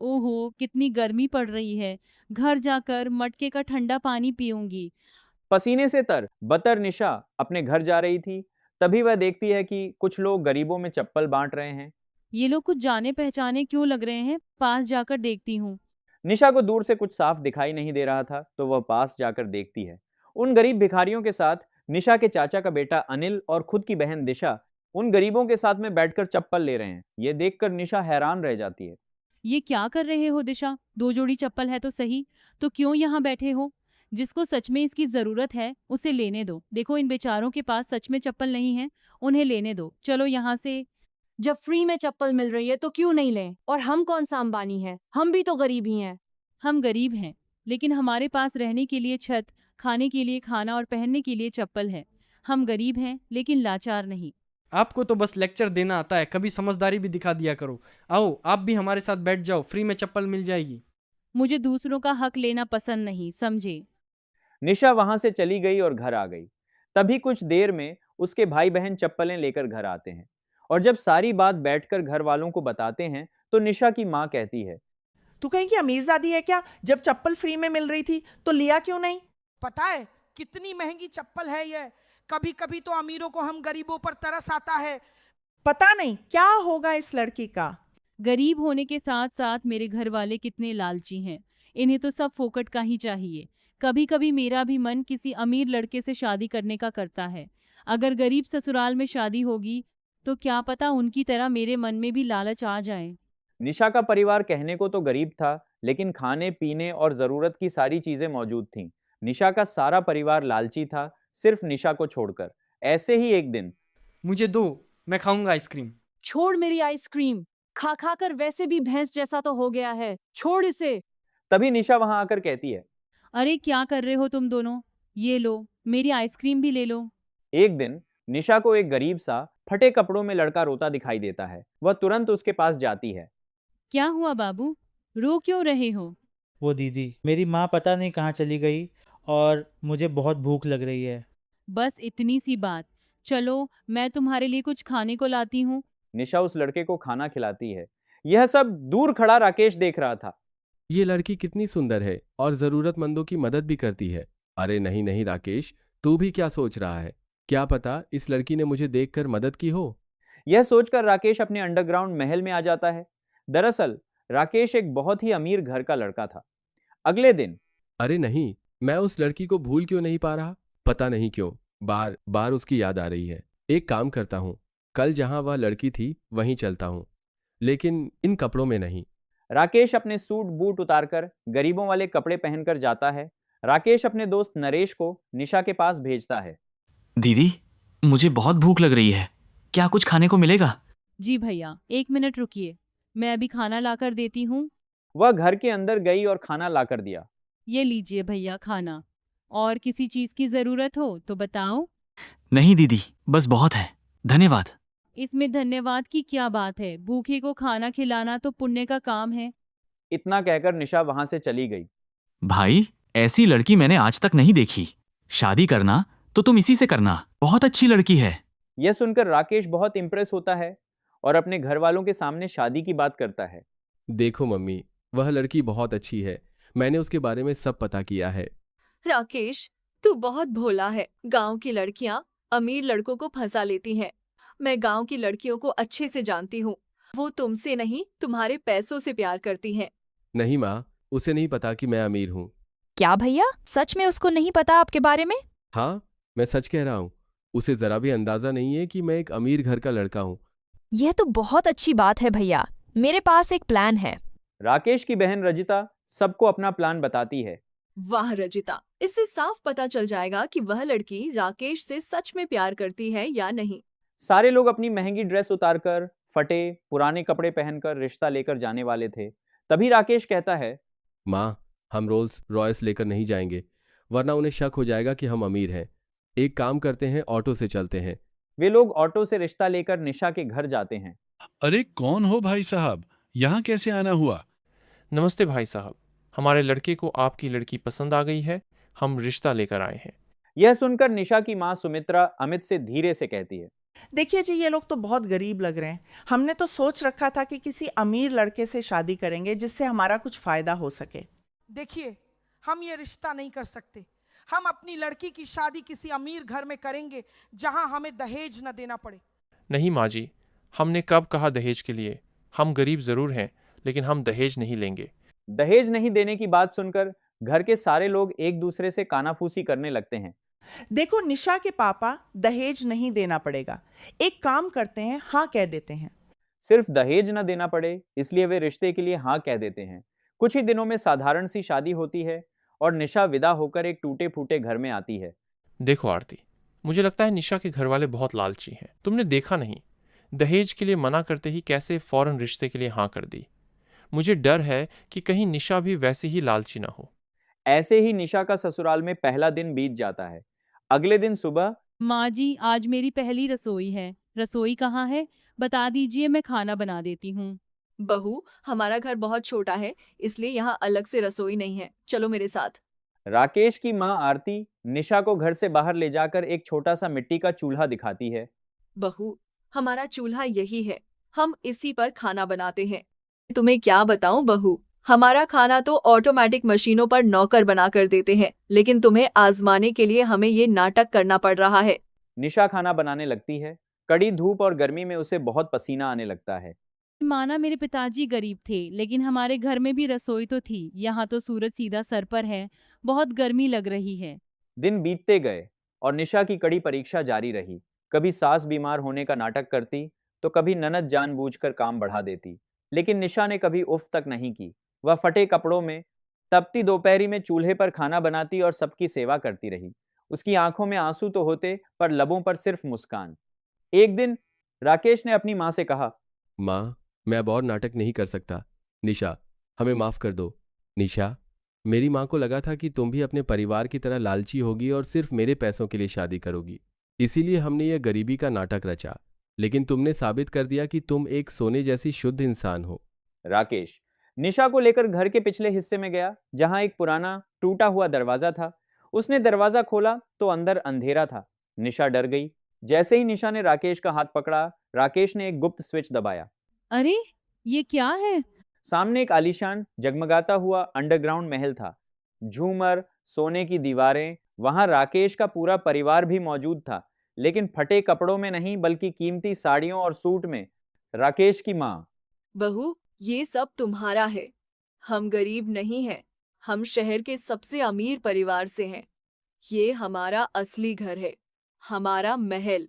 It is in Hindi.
ओहो, कितनी गर्मी पड़ रही है। घर जाकर मटके का ठंडा पानी पीऊंगी। पसीने से तर बतर निशा अपने घर जा रही थी। तभी वह देखती है कि कुछ लोग गरीबों में चप्पल बांट रहे हैं। ये लोग कुछ जाने पहचाने क्यों लग रहे हैं? पास जाकर देखती हूँ। निशा को दूर से कुछ साफ दिखाई नहीं दे रहा था, तो वह पास जाकर देखती है। उन गरीब भिखारियों के साथ निशा के चाचा का बेटा अनिल और खुद की बहन दिशा उन गरीबों के साथ में बैठकर चप्पल ले रहे हैं। यह देखकर निशा हैरान रह जाती है। ये क्या कर रहे हो दिशा? दो जोड़ी चप्पल है तो सही, तो क्यों यहाँ बैठे हो? जिसको सच में इसकी जरूरत है उसे लेने दो। देखो, इन बेचारों के पास सच में चप्पल नहीं है, उन्हें लेने दो। चलो यहाँ से। जब फ्री में चप्पल मिल रही है तो क्यों नहीं लें? और हम कौन सा अंबानी है? हम भी तो गरीब ही हैं। हम गरीब हैं, लेकिन हमारे पास रहने के लिए छत, खाने के लिए खाना और पहनने के लिए चप्पल है। हम गरीब हैं लेकिन लाचार नहीं। आपको तो बस लेक्चर देना आता है, कभी समझदारी भी दिखा दिया करो। आओ आप भी हमारे साथ बैठ जाओ, फ्री में चप्पल मिल जाएगी। मुझे दूसरों का हक लेना पसंद नहीं, समझे? निशा वहां से चली गई और घर आ गई। तभी कुछ देर में उसके भाई बहन चप्पलें लेकर घर आते हैं, और जब सारी बात बैठकर घर वालों को बताते हैं तो निशा की माँ कहती है, तू कहीं की अमीरजादी है क्या? जब चप्पल फ्री में मिल रही थी तो लिया क्यों नहीं? पता है कितनी महंगी चप्पल है ये। कभी कभी तो अमीरों को हम गरीबों पर तरस आता है। पता नहीं क्या होगा इस लड़की का। गरीब होने के साथ साथ मेरे घर वाले कितने लालची हैं। इन्हें तो सब फोकट का ही चाहिए। कभी कभी मेरा भी मन किसी अमीर लड़के से शादी करने का करता है। अगर गरीब ससुराल में शादी होगी तो क्या पता उनकी तरह मेरे मन में भी लालच आ जाए। निशा का परिवार कहने को तो गरीब था, लेकिन खाने पीने और जरूरत की सारी चीजें मौजूद थीं। निशा का सारा परिवार लालची था, सिर्फ निशा को छोड़कर। ऐसे ही एक दिन मुझे दो, मैं खाऊंगा आइसक्रीम। छोड़ मेरी आइसक्रीम। खा खा कर वैसे भी भैंस जैसा तो हो गया है, छोड़ इसे। तभी निशा वहां आकर कहती है, अरे क्या कर रहे हो तुम दोनों? ये लो, मेरी आइसक्रीम भी ले लो। एक दिन निशा को एक गरीब सा फटे कपड़ों में लड़का रोता दिखाई देता है। वह तुरंत उसके पास जाती है। क्या हुआ बाबू, रो क्यों रहे हो? वो दीदी, मेरी माँ पता नहीं कहाँ चली गई और मुझे बहुत भूख लग रही है। बस इतनी सी बात। चलो मैं तुम्हारे लिए कुछ खाने को लाती हूँ। निशा उस लड़के को खाना खिलाती है। यह सब दूर खड़ा राकेश देख रहा था। ये लड़की कितनी सुंदर है और जरूरतमंदों की मदद भी करती है। अरे नहीं नहीं राकेश, तू भी क्या सोच रहा है? क्या पता इस लड़की ने मुझे देखकर मदद की हो। यह सोचकर राकेश अपने अंडरग्राउंड महल में आ जाता है। दरअसल राकेश एक बहुत ही अमीर घर का लड़का था। अगले दिन अरे नहीं, मैं उस लड़की को भूल क्यों नहीं पा रहा, पता नहीं क्यों बार बार उसकी याद आ रही है। एक काम करता हूँ, कल जहां वह लड़की थी वहीं चलता हूँ, लेकिन इन कपड़ों में नहीं। राकेश अपने सूट बूट उतारकर गरीबों वाले कपड़े पहनकर जाता है। राकेश अपने दोस्त नरेश को निशा के पास भेजता है। दीदी, मुझे बहुत भूख लग रही है, क्या कुछ खाने को मिलेगा? जी भैया, एक मिनट रुकिए, मैं अभी खाना लाकर देती हूँ। वह घर के अंदर गई और खाना लाकर दिया। ये लीजिए भैया खाना। और किसी चीज की जरूरत हो तो बताओ। नहीं दीदी, बस बहुत है, धन्यवाद। इसमें धन्यवाद की क्या बात है? भूखे को खाना खिलाना तो पुण्य का काम है। इतना कहकर निशा वहां से चली गई। भाई, ऐसी लड़की मैंने आज तक नहीं देखी। शादी करना तो तुम इसी से करना, बहुत अच्छी लड़की है। यह सुनकर राकेश बहुत इंप्रेस होता है और अपने घर वालों के सामने शादी की बात करता है। देखो मम्मी, वह लड़की बहुत अच्छी है, मैंने उसके बारे में सब पता किया है। राकेश, तू बहुत भोला है। गांव की लड़कियां अमीर लड़कों को फंसा लेती हैं। मैं गांव की लड़कियों को अच्छे से जानती हूँ। वो तुमसे नहीं, तुम्हारे पैसों से प्यार करती हैं। नहीं माँ, उसे नहीं पता कि मैं अमीर हूँ। क्या भैया, सच में उसको नहीं पता आपके बारे में? हाँ, मैं सच कह रहा हूँ। उसे जरा भी अंदाजा नहीं है कि मैं एक अमीर घर का लड़का हूँ। यह तो बहुत अच्छी बात है भैया, मेरे पास एक प्लान है। राकेश की बहन रजिता सबको अपना प्लान बताती है। वाह रजिता, इससे साफ पता चल जाएगा कि वह लड़की राकेश से सच में प्यार करती है या नहीं। सारे लोग अपनी महंगी ड्रेस उतारकर, फटे पुराने कपड़े पहनकर रिश्ता लेकर जाने वाले थे। तभी राकेश कहता है, माँ, हम रोल्स रॉयस लेकर नहीं जाएंगे, वरना उन्हें शक हो जाएगा कि हम अमीर हैं। एक काम करते हैं, ऑटो से चलते हैं। वे लोग ऑटो से रिश्ता लेकर निशा के घर जाते हैं। अरे कौन हो भाई साहब, यहाँ कैसे आना हुआ? नमस्ते भाई साहब, हमारे लड़के को आपकी लड़की पसंद आ गई है, हम रिश्ता लेकर आए हैं। यह सुनकर निशा की मां सुमित्रा अमित से धीरे से कहती है, देखिए जी, ये लोग तो बहुत गरीब लग रहे हैं। हमने तो सोच रखा था कि किसी अमीर लड़के से शादी करेंगे जिससे हमारा कुछ फायदा हो सके। देखिए, हम ये रिश्ता नहीं कर सकते। हम अपनी लड़की की शादी किसी अमीर घर में करेंगे जहां हमें दहेज न देना पड़े। नहीं माँ जी, हमने कब कहा दहेज के लिए? हम गरीब जरूर हैं, लेकिन हम दहेज नहीं लेंगे। दहेज नहीं देने की बात सुनकर घर के सारे लोग एक दूसरे से कानाफूसी करने लगते हैं। देखो, निशा के पापा दहेज नहीं देना पड़ेगा, एक काम करते हैं, हाँ कह देते हैं। सिर्फ दहेज न देना पड़े इसलिए वे रिश्ते के लिए हाँ कह देते हैं। कुछ ही दिनों में साधारण सी शादी होती है और निशा विदा होकर एक टूटे फूटे घर में आती है। देखो आरती, मुझे लगता है निशा के घर वाले बहुत लालची हैं। तुमने देखा नहीं, दहेज के लिए मना करते ही कैसे फौरन रिश्ते के लिए हाँ कर दी। मुझे डर है कि कहीं निशा भी वैसी ही लालची ना हो। ऐसे ही निशा का ससुराल में पहला दिन बीत जाता है। अगले दिन सुबह माँ जी, आज मेरी पहली रसोई है। रसोई कहाँ है? बता दीजिए, मैं खाना बना देती हूँ। बहू, हमारा घर बहुत छोटा है, इसलिए यहाँ अलग से रसोई नहीं है। चलो मेरे साथ। राकेश की मां आरती निशा को घर से बाहर ले जाकर एक छोटा सा मिट्टी का चूल्हा दिखाती है। बहू, हमारा चूल्हा यही है, हम इसी पर खाना बनाते हैं। तुम्हें क्या बताऊं बहू, हमारा खाना तो ऑटोमेटिक मशीनों पर नौकर बना कर देते हैं, लेकिन तुम्हें आजमाने के लिए हमें ये नाटक करना पड़ रहा है। निशा खाना बनाने लगती है। कड़ी धूप और गर्मी में उसे बहुत पसीना आने लगता है। माना मेरे पिताजी गरीब थे, लेकिन हमारे घर में भी रसोई तो थी। यहाँ तो सूरज सीधा सर पर है। बहुत गर्मी लग रही है। दिन बीतते गए और निशा की कड़ी परीक्षा जारी रही। कभी सास बीमार होने का नाटक करती तो कभी ननद जानबूझकर काम बढ़ा देती, लेकिन निशा ने कभी उफ तक नहीं की। वह फटे कपड़ों में तपती दोपहरी में चूल्हे पर खाना बनाती और सबकी सेवा करती रही। उसकी आंखों में आंसू तो होते पर लबों पर सिर्फ मुस्कान। एक दिन राकेश ने अपनी मां से कहा, माँ, मैं अब और नाटक नहीं कर सकता। निशा, हमें माफ कर दो। निशा, मेरी माँ को लगा था कि तुम भी अपने परिवार की तरह लालची होगी और सिर्फ मेरे पैसों के लिए शादी करोगी, इसीलिए हमने यह गरीबी का नाटक रचा। लेकिन तुमने साबित कर दिया कि तुम एक सोने जैसी शुद्ध इंसान हो। राकेश निशा को लेकर घर के पिछले हिस्से में गया, जहां एक पुराना टूटा हुआ दरवाजा था। उसने दरवाजा खोला तो अंदर अंधेरा था। निशा डर गई। जैसे ही निशा ने राकेश का हाथ पकड़ा, राकेश ने एक गुप्त स्विच दबाया। अरे, ये क्या है? सामने एक आलीशान जगमगाता हुआ अंडरग्राउंड महल था। झूमर, सोने की दीवारें, वहां राकेश का पूरा परिवार भी मौजूद था, लेकिन फटे कपड़ों में नहीं बल्कि कीमती साड़ियों और सूट में राकेश की मां। बहू, ये सब तुम्हारा है। हम गरीब नहीं हैं, हम शहर के सबसे अमीर परिवार से हैं। ये हमारा असली घर है, हमारा महल।